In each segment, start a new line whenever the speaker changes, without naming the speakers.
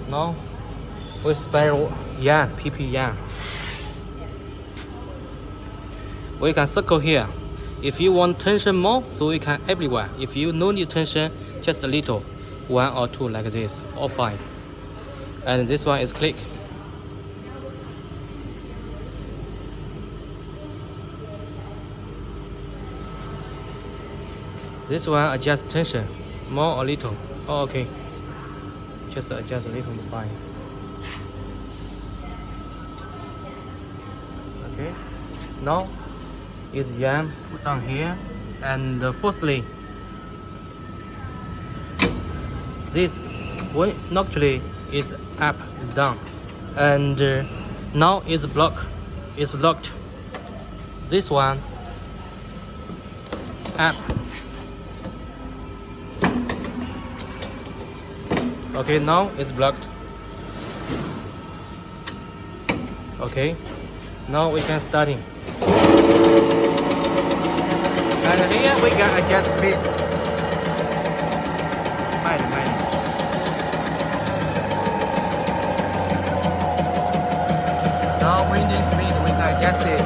Now we spare yarn, PP yarn. We can circle here. If you want tension more, so we can everywhere. If you no need tension, just a little, 1 or 2 like this, or 5. And this one is click. This one adjust tension, more or little. Oh, okay. Just adjust a little is fine. Okay. Now is yarn put down here, and firstly, this one naturally is up down, and now is block is locked. This one up. Okay, now it's blocked. Okay, now we can starting. And here we can adjust speed. Now winding speed we can adjust it.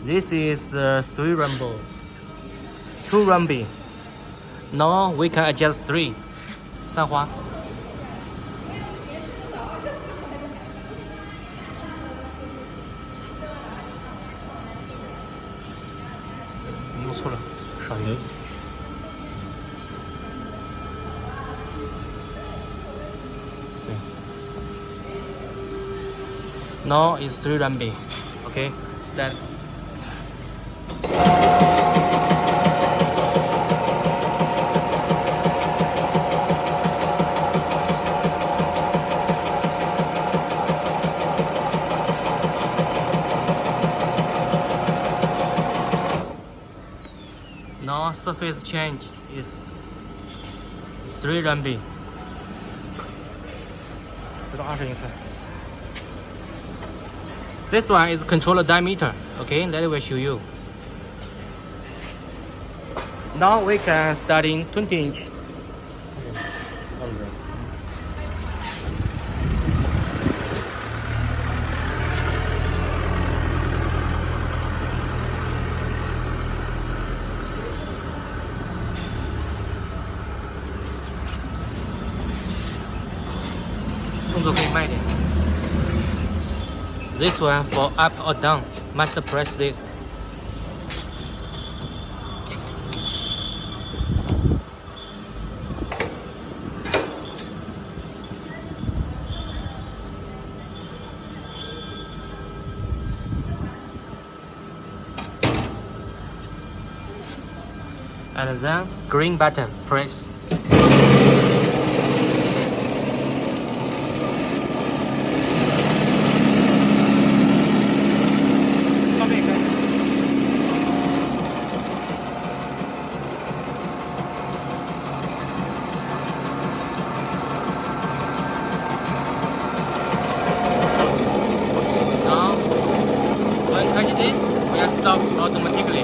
This is 3 rumble. 2 rumble. Now we can adjust 3. 三花。弄错了，少油。对。Now is 3 rumble. Okay, start. Now surface change is 3 rumble. 这个20英寸。This one is controller diameter. Okay, let me show you. Now we can start in 20 inch. Okay. 动作可以慢一点。This one for up or down, must press this. And then green button, press. This will stop automatically.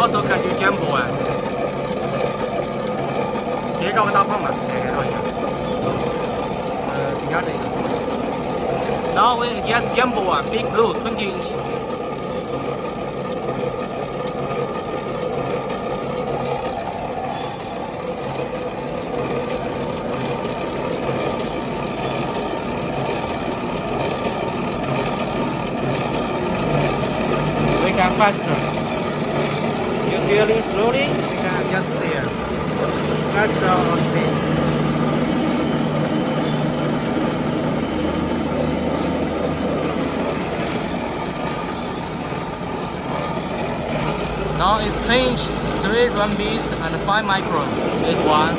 also can do jumbo one. 别搞个大胖嘛，别搞一下。底下这个。Now we get jumbo one, big blue, 20 inch. We can faster. You feeling slowly? We can adjust there. Faster or speed. Now exchange 3 rumbies and 5 micron. This one.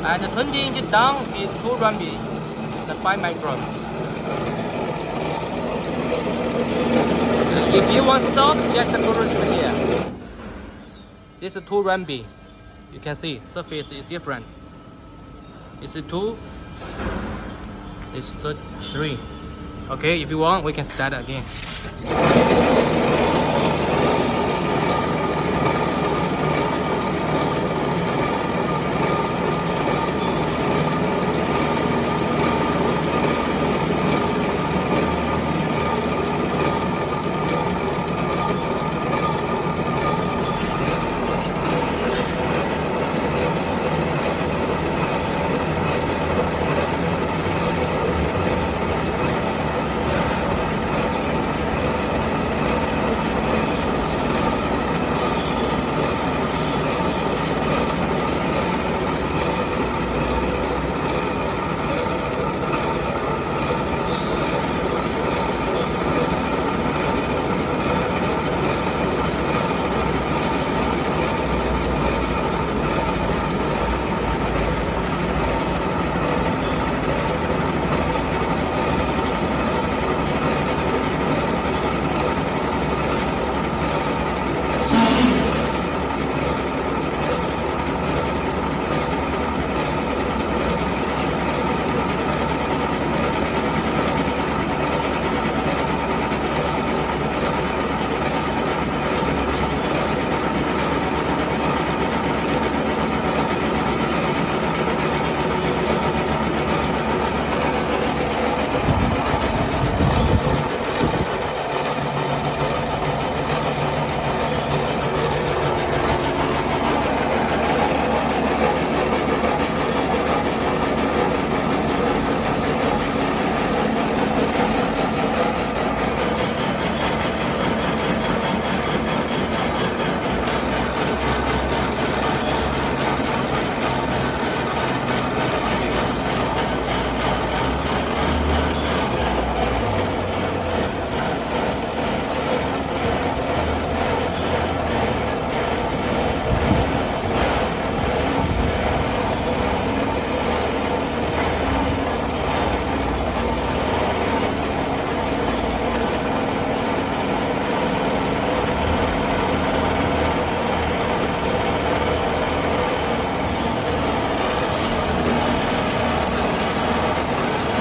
And 20 inch down is 2 rumbies and 5 micron. If you want stop, just put it here. This is 2 rumbies. You can see surface is different. It's 2. It's 3. Okay, if you want, we can start again.